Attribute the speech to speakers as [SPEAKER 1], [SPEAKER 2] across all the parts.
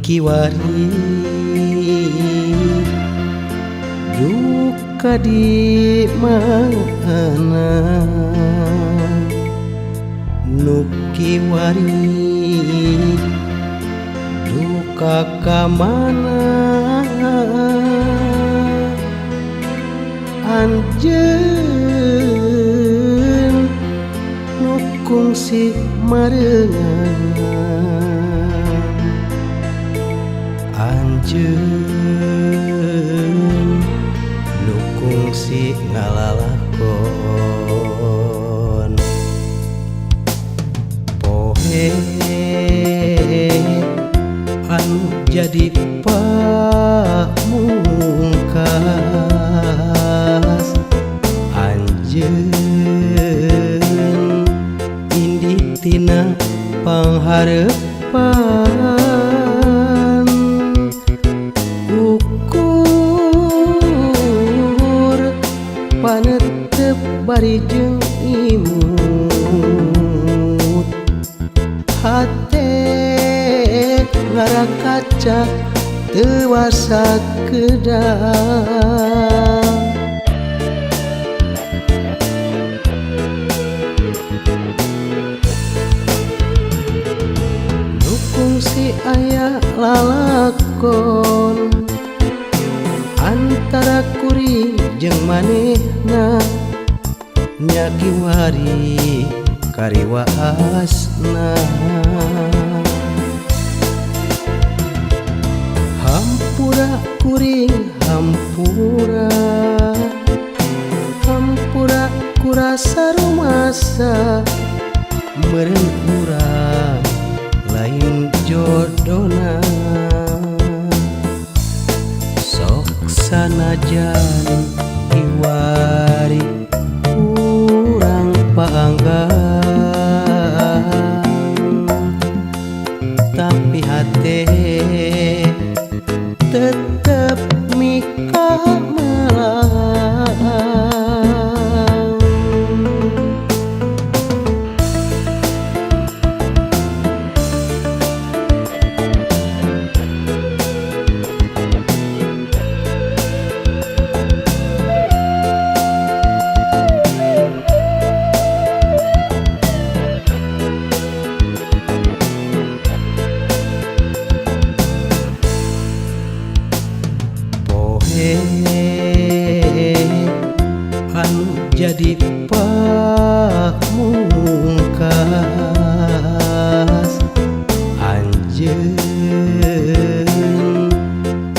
[SPEAKER 1] kiwari duka di mana nu kiwari duka ka mana anjeun nu kungsi mareungan anjeun nu kungsi ngalalakon poe anu jadi pamungkas anjeun indi tina panghareupan ukur panetep bari jeung imut hate ngarakaca teu wasa kedah nu kungsi aya lalakon antara kuring jeung manehna nya kiwari kariwaasna hampura kuring hampura hampura kurasa rumasa meureun urang lain jodona sok sanajan kiwari urang paanggang tapi hate tetep mika melang anu jadi pamungkas anjeun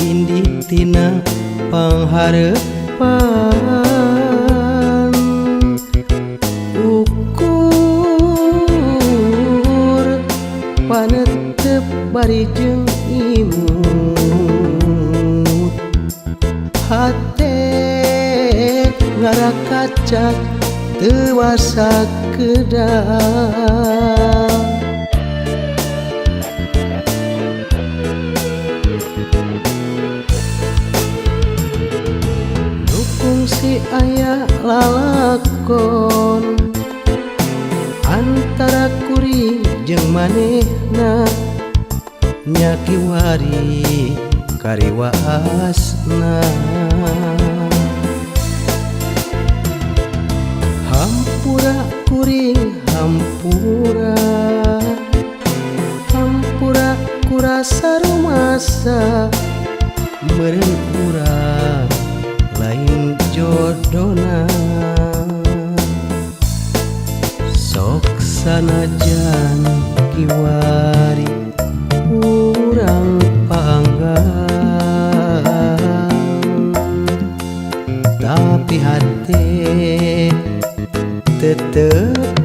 [SPEAKER 1] indi tina panghareupan ukur panetep bari jeung imut hate ngarakaca teu wasa kedah nu kungsi aya lalakon antara kuring jeung manehna nya kiwari kariwaasna hampura kuring hampura hampura kurasa rumasa meureun urang lain jodona sok sanajan kiwari urang paanggang tapi hate tetep